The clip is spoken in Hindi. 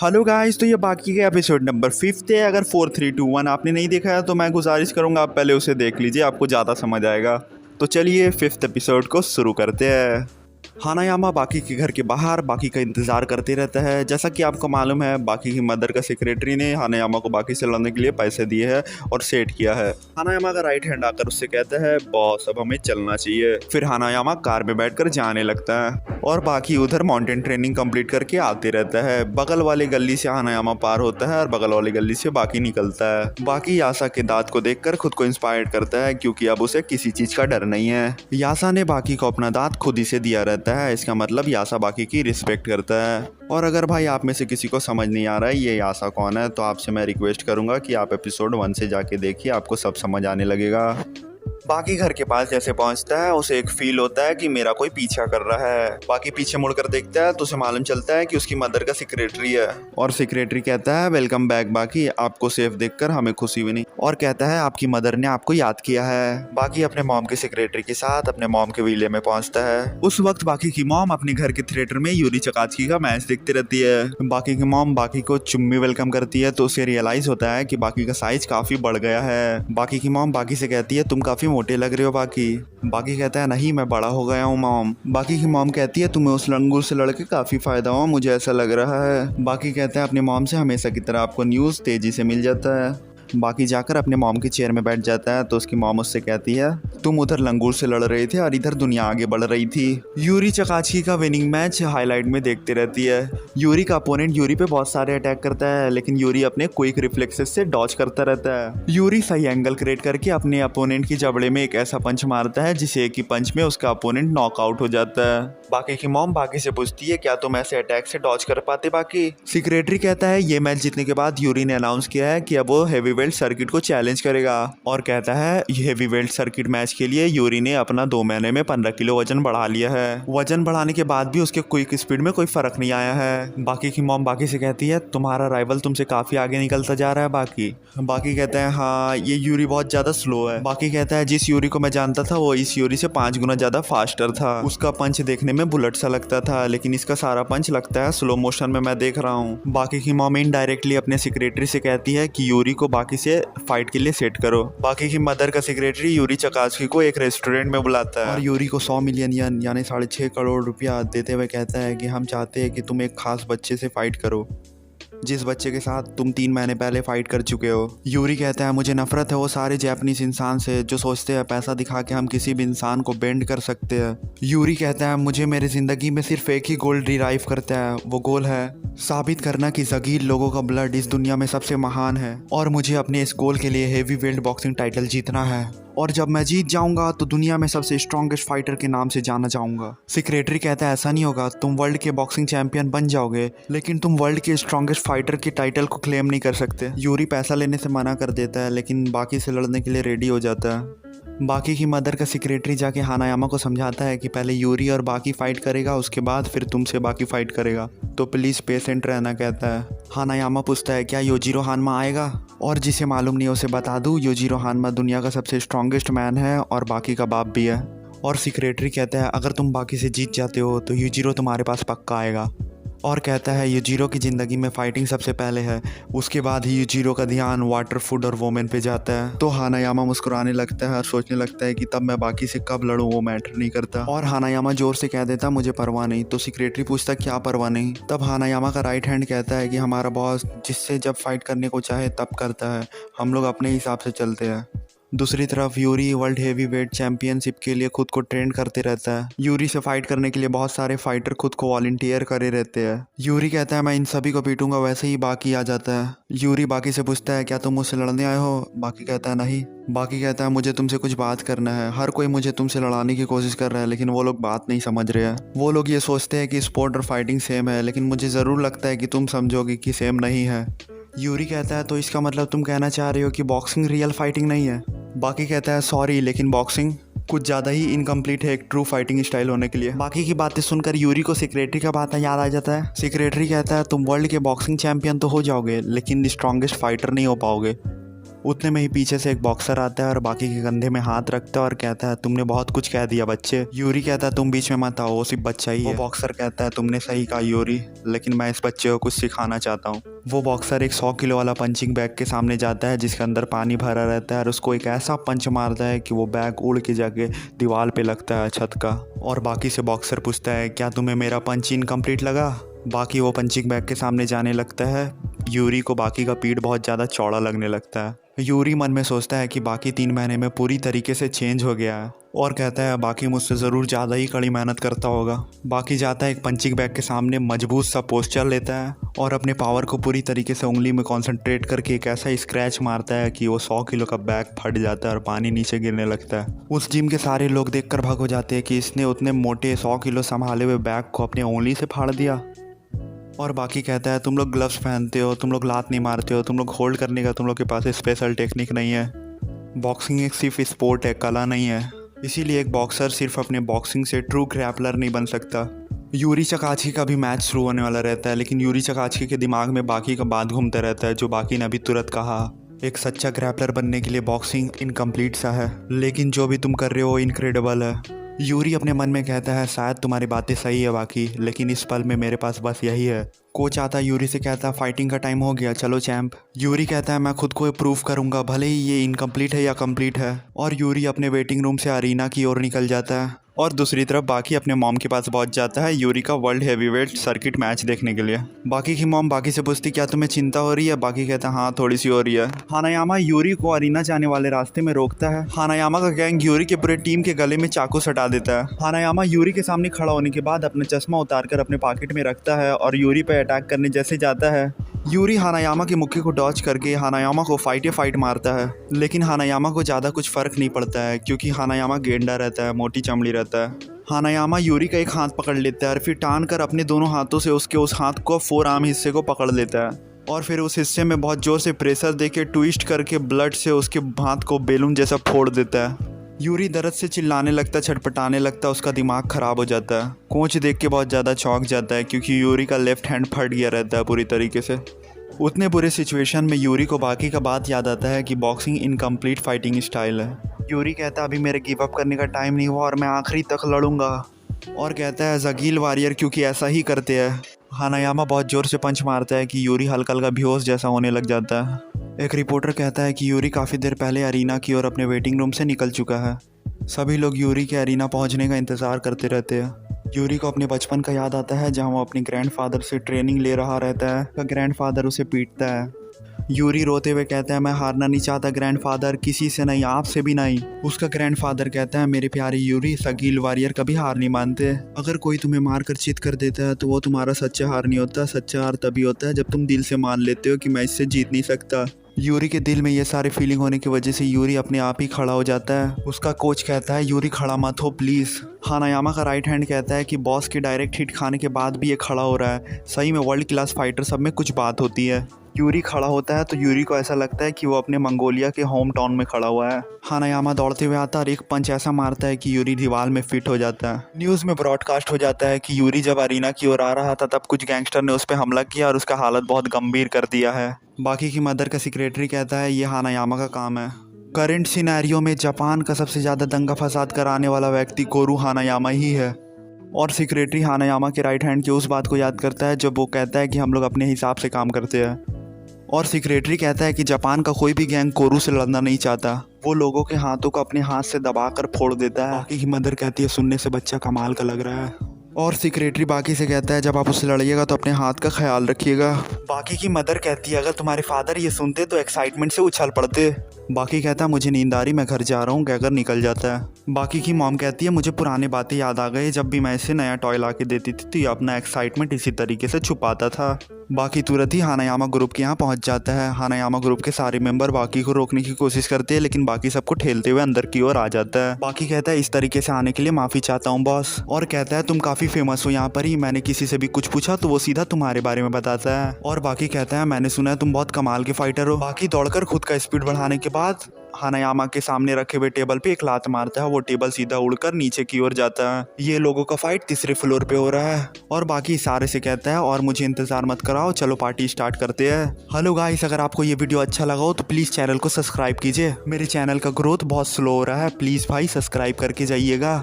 हेलो गाइस, तो ये बाकी के एपिसोड नंबर 5 है। अगर 4 3 2 1 आपने नहीं देखा है तो मैं गुजारिश करूंगा आप पहले उसे देख लीजिए, आपको ज़्यादा समझ आएगा। तो चलिए 5th एपिसोड को शुरू करते हैं। हानायामा बाकी के घर के बाहर बाकी का इंतज़ार करते रहता है। जैसा कि आपको मालूम है, बाकी की मदर का सेक्रेटरी ने हानायामा को बाकी से लड़ने के लिए पैसे दिए हैं और सेट किया है। हानायामा का राइट हैंड आकर उससे कहता है, बॉस अब हमें चलना चाहिए। फिर हानायामा कार में बैठकर जाने लगता है और बाकी उधर माउंटेन ट्रेनिंग कंप्लीट करके आते रहता है। बगल वाली गली से हानायामा पार होता है और बगल वाली गली से बाकी निकलता है। बाकी यासा के दांत को देखकर खुद को इंस्पायर करता है, क्योंकि अब उसे किसी चीज का डर नहीं है। यासा ने बाकी को अपना दांत खुद ही से दिया रहता है, इसका मतलब यासा बाकी की रिस्पेक्ट करता है। और अगर भाई आप में से किसी को समझ नहीं आ रहा है ये यासा कौन है, तो आपसे मैं रिक्वेस्ट करूंगा कि आप एपिसोड 1 से जाके देखिए, आपको सब समझ आने लगेगा। बाकी घर के पास जैसे पहुंचता है उसे एक फील होता है कि मेरा कोई पीछा कर रहा है। बाकी पीछे मुड़कर देखता है तो उसे मालूम चलता है कि उसकी मदर का सेक्रेटरी है। और सेक्रेटरी कहता है, वेलकम बैक बाकी, आपको सेफ देखकर हमें खुशी हुई नहीं। और कहता है, आपकी मदर ने आपको याद किया है। बाकी अपने मॉम के सेक्रेटरी के साथ अपने मॉम के विले में पहुंचता है। उस वक्त बाकी की मॉम अपने घर के थिएटर में यूरी चकाचकी का मैच देखती रहती है। बाकी की मॉम बाकी को चुम्मी वेलकम करती है तो उसे रियलाइज होता है कि बाकी का साइज काफी बढ़ गया है। बाकी की मॉम बाकी से कहती है, तुम काफी मोटे लग रहे हो बाकी। बाकी कहता है, नहीं मैं बड़ा हो गया हूँ मॉम। बाकी की मॉम कहती है, तुम्हें उस लंगूर से लड़के काफी फायदा हुआ, मुझे ऐसा लग रहा है। बाकी कहता है, अपनी मॉम से हमेशा की तरह आपको न्यूज़ तेजी से मिल जाता है। बाकी जाकर अपने मॉम की चेयर में बैठ जाता है तो उसकी मॉम उससे कहती है, तुम उधर लंगूर से लड़ रहे थे और इधर दुनिया आगे बढ़ रही थी। यूरी चकाचकी का विनिंग मैच हाईलाइट में देखते रहती है। यूरी का अपोनेंट यूरी पे बहुत सारे अटैक करता है, लेकिन यूरी अपने क्विक रिफ्लेक्सेस से डॉज करता रहता है। यूरी सही एंगल क्रिएट करके अपने अपोनेंट की जबड़े में एक ऐसा पंच मारता है जिसे एक ही पंच में उसका अपोनेंट नॉकआउट हो जाता है। बाकी की मॉम बाकी से पूछती है, क्या तुम ऐसे अटैक से डॉज कर पाते बाकी? सेक्रेटरी कहता है, ये मैच जीतने के बाद यूरी ने अनाउंस किया है कि अब वो हेवीवेल्ट सर्किट को चैलेंज करेगा। और कहता है, हेवीवेल्ट सर्किट मैच के लिए यूरी ने अपना 2 महीने में 15 किलो वजन बढ़ा लिया है। वजन बढ़ाने के बाद भी उसके क्विक स्पीड में कोई फर्क नहीं आया है। बाकी की मॉम बाकी से कहती है, तुम्हारा राइवल तुमसे काफी आगे निकलता जा रहा है बाकी। बाकी कहता है, हाँ ये यूरी बहुत ज्यादा स्लो है। बाकी कहता है, जिस यूरी को मैं जानता था वो इस यूरी से 5 गुना ज्यादा फास्टर था। उसका पंच देखने में बुलेट सा लगता था, लेकिन इसका सारा पंच लगता है स्लो मोशन में, मैं देख रहा हूँ। बाकी की मॉम इनडायरेक्टली अपने सेक्रेटरी से कहती है कि यूरी को बाकी से फाइट के लिए सेट करो। बाकी की मदर का सेक्रेटरी यूरी चकाचकी को एक रेस्टोरेंट में बुलाता है और यूरी को 100 मिलियन यन यानी 6.5 करोड़ रुपया देते हुए कहता है कि हम चाहते हैं कि तुम एक खास बच्चे से फाइट करो, जिस बच्चे के साथ तुम 3 महीने पहले फाइट कर चुके हो। यूरी कहता है, मुझे नफरत है वो सारे जापानीज इंसान से जो सोचते हैं पैसा दिखा के हम किसी भी इंसान को बेंड कर सकते हैं। यूरी कहता है, मुझे मेरी जिंदगी में सिर्फ एक ही गोल डिराइव करता है, वो गोल है साबित करना कि ज़गीर लोगों का ब्लड इस दुनिया में सबसे महान है और मुझे अपने इस गोल के लिए हेवी वेल्ट बॉक्सिंग टाइटल जीतना है। और जब मैं जीत जाऊंगा तो दुनिया में सबसे स्ट्रॉन्गेस्ट फाइटर के नाम से जाना जाऊंगा। सेक्रेटरी कहता है, ऐसा नहीं होगा, तुम वर्ल्ड के बॉक्सिंग चैंपियन बन जाओगे लेकिन तुम वर्ल्ड के स्ट्रॉन्गेस्ट फाइटर के टाइटल को क्लेम नहीं कर सकते। यूरी पैसा लेने से मना कर देता है, लेकिन बाकी से लड़ने के लिए रेडी हो जाता है। बाकी की मदर का सेक्रेटरी जाके हानायामा को समझाता है कि पहले यूरी और बाकी फाइट करेगा, उसके बाद फिर तुमसे बाकी फाइट करेगा, तो प्लीज़ पेशेंट रहना कहता है। हानायामा पूछता है, क्या योजिरो हानमा आएगा? और जिसे मालूम नहीं उसे बता दूं, योजिरो हानमा दुनिया का सबसे स्ट्रॉन्गेस्ट मैन है और बाकी का बाप भी है। और सेक्रेटरी कहता है, अगर तुम बाकी से जीत जाते हो तो योजिरो तुम्हारे पास पक्का आएगा। और कहता है, यूजिरो की ज़िंदगी में फाइटिंग सबसे पहले है, उसके बाद ही यूजिरो का ध्यान वाटर, फूड और वोमेन पे जाता है। तो हानायामा मुस्कुराने लगता है और सोचने लगता है कि तब मैं बाकी से कब लड़ूं वो मैटर नहीं करता। और हानायामा जोर से कह देता, मुझे परवाह नहीं। तो सेक्रेटरी पूछता, क्या परवाह नहीं? तब हानायामा का राइट हैंड कहता है कि हमारा बॉस जिससे जब फाइट करने को चाहे तब करता है, हम लोग अपने हिसाब से चलते हैं। दूसरी तरफ Yuri world heavy weight championship के लिए खुद को ट्रेन करते रहता है। यूरी से फाइट करने के लिए बहुत सारे फाइटर खुद को वॉलंटियर करे रहते हैं। यूरी कहता है, मैं इन सभी को पीटूंगा, वैसे ही बाकी आ जाता है। यूरी बाकी से पूछता है, क्या तुम मुझसे लड़ने आए हो? बाकी कहता है, नहीं। बाकी कहता है, मुझे तुमसे कुछ बात करना है। हर कोई मुझे तुमसे लड़ाने की कोशिश कर रहा है, लेकिन वो लोग बात नहीं समझ रहे हैं। वो लोग ये सोचते हैं कि स्पोर्ट और फाइटिंग सेम है, लेकिन मुझे ज़रूर लगता है कि तुम समझोगे कि सेम नहीं है। यूरी कहता है, तो इसका मतलब तुम कहना चाह रहे हो कि बॉक्सिंग रियल फाइटिंग नहीं है? बाकी कहता है, सॉरी लेकिन बॉक्सिंग कुछ ज़्यादा ही इनकम्प्लीट है एक ट्रू फाइटिंग स्टाइल होने के लिए। बाकी की बातें सुनकर यूरी को सेक्रेटरी का बात याद आ जाता है। सेक्रेटरी कहता है, तुम वर्ल्ड के बॉक्सिंग चैंपियन तो हो जाओगे लेकिन स्ट्रॉन्गेस्ट फाइटर नहीं हो पाओगे। उतने में ही पीछे से एक बॉक्सर आता है और बाकी के कंधे में हाथ रखता है और कहता है तुमने बहुत कुछ कह दिया बच्चे। यूरी कहता है तुम बीच में मत आओ, वो सिर्फ बच्चा ही है। वो बॉक्सर कहता है तुमने सही कहा यूरी, लेकिन मैं इस बच्चे को कुछ सिखाना चाहता हूँ। वो बॉक्सर एक 100 किलो वाला पंचिंग बैग के सामने जाता है जिसके अंदर पानी भरा रहता है और उसको एक ऐसा पंच मारता है कि वो बैग उड़ के जाके दीवार पे लगता है छत का। और बाकी से बॉक्सर पूछता है क्या तुम्हें मेरा पंच इनकम्प्लीट लगा। बाकी वो पंचिंग बैग के सामने जाने लगता है। यूरी को बाकी का पीठ बहुत ज़्यादा चौड़ा लगने लगता है। यूरी मन में सोचता है कि बाकी 3 महीने में पूरी तरीके से चेंज हो गया है और कहता है बाकी मुझसे ज़रूर ज़्यादा ही कड़ी मेहनत करता होगा। बाकी जाता है एक पंचिंग बैग के सामने मजबूत सा पोस्चर लेता है और अपने पावर को पूरी तरीके से उंगली में कंसंट्रेट करके एक ऐसा स्क्रैच मारता है कि वो 100 किलो का बैग फट जाता है और पानी नीचे गिरने लगता है। उस जिम के सारे लोग देखकर भाग हो जाते हैं कि इसने उतने मोटे 100 किलो संभाले हुए बैग को अपनी उंगली से फाड़ दिया। और बाकी कहता है तुम लोग ग्लव्स पहनते हो, तुम लोग लात नहीं मारते हो, तुम लोग होल्ड करने का तुम लोग के पास स्पेशल टेक्निक नहीं है। बॉक्सिंग एक सिर्फ स्पोर्ट है, कला नहीं है। इसीलिए एक बॉक्सर सिर्फ अपने बॉक्सिंग से ट्रू ग्रैपलर नहीं बन सकता। यूरी चकाची का भी मैच शुरू होने वाला रहता है, लेकिन यूरी चकाची के दिमाग में बाकी का बात घूमता रहता है जो बाकी ने अभी तुरंत कहा। एक सच्चा ग्रैपलर बनने के लिए बॉक्सिंग इनकम्प्लीट सा है, लेकिन जो भी तुम कर रहे हो इनक्रेडिबल है। यूरी अपने मन में कहता है शायद तुम्हारी बातें सही है बाकी, लेकिन इस पल में मेरे पास बस यही है। कोच आता यूरी से कहता है फाइटिंग का टाइम हो गया, चलो चैंप। यूरी कहता है मैं खुद को प्रूव करूंगा, भले ही ये इनकम्प्लीट है या कंप्लीट है। और यूरी अपने वेटिंग रूम से अरीना की ओर निकल जाता है और दूसरी तरफ बाकी अपने मॉम के पास पहुंच जाता है यूरी का वर्ल्ड हैवीवेट सर्किट मैच देखने के लिए। बाकी की मॉम बाकी से पूछती क्या तुम्हें चिंता हो रही है। बाकी कहता है हाँ थोड़ी सी हो रही है। हानायामा यूरी को अरीना जाने वाले रास्ते में रोकता है। हानायामा का गैंग यूरी के पूरे टीम के गले में चाकू सटा देता है। हानायामा यूरी के सामने खड़ा होने के बाद अपना चश्मा उतारकर अपने पॉकेट में रखता है और यूरी पर अटैक करने जैसे जाता है। यूरी हानायामा के मुक्के को डॉच करके हानायामा को फाइट मारता है, लेकिन हानायामा को ज़्यादा कुछ फ़र्क नहीं पड़ता है क्योंकि हानायामा गेंडा रहता है, मोटी चमड़ी रहता है। हानायामा यूरी का एक हाथ पकड़ लेता है और फिर टान कर अपने दोनों हाथों से उसके उस हाथ को फोर आर्म हिस्से को पकड़ लेता है और फिर उस हिस्से में बहुत ज़ोर से प्रेशर देके ट्विस्ट करके ब्लड से उसके हाथ को बैलून जैसा फोड़ देता है। यूरी दर्द से चिल्लाने लगता, छटपटाने लगता, उसका दिमाग ख़राब हो जाता है। कोच देख के बहुत ज़्यादा चौंक जाता है क्योंकि यूरी का लेफ्ट हैंड फट गया रहता है पूरी तरीके से। उतने बुरे सिचुएशन में यूरी को बाकी का बात याद आता है कि बॉक्सिंग इनकम्प्लीट फाइटिंग स्टाइल है। यूरी कहता है अभी मेरे गिव अप करने का टाइम नहीं हुआ और मैं आखिरी तक लड़ूंगा। और कहता है जगील वॉरियर क्योंकि ऐसा ही करते हैं। हानायामा बहुत ज़ोर से पंच मारता है कि यूरी हल्का हल्का बेहोश जैसा होने लग जाता है। एक रिपोर्टर कहता है कि यूरी काफ़ी देर पहले अरीना की ओर अपने वेटिंग रूम से निकल चुका है। सभी लोग यूरी के अरीना पहुंचने का इंतज़ार करते रहते हैं। यूरी को अपने बचपन का याद आता है जहां वो अपने ग्रैंडफादर से ट्रेनिंग ले रहा रहता है। उसका ग्रैंडफादर उसे पीटता है। यूरी रोते हुए कहता है मैं हारना नहीं चाहता ग्रैंडफादर, किसी से नहीं, आपसे भी नहीं। उसका ग्रैंडफादर कहता है मेरे प्यारे यूरी, सगील वॉरियर कभी हार नहीं मानते। अगर कोई तुम्हें मार कर चित कर देता है तो वो तुम्हारा सच्चा हार नहीं होता। सच्चा हार तभी होता है जब तुम दिल से मान लेते हो कि मैं इससे जीत नहीं सकता। यूरी के दिल में ये सारी फीलिंग होने की वजह से यूरी अपने आप ही खड़ा हो जाता है। उसका कोच कहता है यूरी खड़ा मत हो प्लीज़। हानायामा का राइट हैंड कहता है कि बॉस के डायरेक्ट हिट खाने के बाद भी ये खड़ा हो रहा है। सही में वर्ल्ड क्लास फाइटर सब में कुछ बात होती है। यूरी खड़ा होता है तो यूरी को ऐसा लगता है कि वो अपने मंगोलिया के होम टाउन में खड़ा हुआ है। हानायामा दौड़ते हुए आता है और एक पंच ऐसा मारता है कि यूरी दीवार में फिट हो जाता है। न्यूज़ में ब्रॉडकास्ट हो जाता है कि यूरी जब अरीना की ओर आ रहा था तब कुछ गैंगस्टर ने उस पर हमला किया और उसका हालत बहुत गंभीर कर दिया है। बाकी की मदर का सेक्रेटरी कहता है ये हानायामा का काम है। करंट सिनेरियो में जापान का सबसे ज़्यादा दंगा फसाद कराने वाला व्यक्ति कोरू हानायामा ही है। और सेक्रेटरी हानायामा के राइट हैंड की उस बात को याद करता है जब वो कहता है कि हम लोग अपने हिसाब से काम करते हैं। और सेक्रेटरी कहता है कि जापान का कोई भी गैंग कोरू से लड़ना नहीं चाहता, वो लोगों के हाथों को अपने हाथ से दबाकर फोड़ देता है। बाकी की मदर कहती है सुनने से बच्चा कमाल का लग रहा है। और सेक्रेटरी बाकी से कहता है जब आप उससे लड़िएगा तो अपने हाथ का ख्याल रखिएगा। बाकी की मदर कहती है अगर तुम्हारे फादर ये सुनते तो एक्साइटमेंट से उछल पड़ते। बाकी कहता है मुझे नींद आ रही, मैं घर जा रहा हूँ, कहकर निकल जाता है। बाकी की मॉम कहती है मुझे पुराने बातें याद आ गए, जब भी मैं इसे नया टॉय ला के देती थी तो ये अपना एक्साइटमेंट इसी तरीके से छुपाता था। बाकी तुरंत ही हानायामा ग्रुप के यहाँ पहुँच जाता है। हानायामा ग्रुप के सारे मेंबर बाकी को रोकने की कोशिश करते हैं लेकिन बाकी सबको ठेलते हुए अंदर की ओर आ जाता है। बाकी कहता है इस तरीके से आने के लिए माफ़ी चाहता हूँ बॉस। और कहता है तुम काफ़ी फेमस हो यहाँ पर ही, मैंने किसी से भी कुछ पूछा तो वो सीधा तुम्हारे बारे में बताता है। और बाकी कहता है मैंने सुना है तुम बहुत कमाल के फाइटर हो। बाकी दौड़कर खुद का स्पीड बढ़ाने के बाद हानायामा के सामने रखे हुए टेबल पे एक लात मारता है, वो टेबल सीधा उड़कर नीचे की ओर जाता है। ये लोगों का फाइट तीसरे फ्लोर पे हो रहा है और बाकी सारे से कहता है और मुझे इंतजार मत कराओ, चलो पार्टी स्टार्ट करते हैं। हेलो गाइस, अगर आपको ये वीडियो अच्छा लगा हो तो प्लीज चैनल को सब्सक्राइब कीजिए। मेरे चैनल का ग्रोथ बहुत स्लो हो रहा है, प्लीज भाई सब्सक्राइब करके जाइएगा।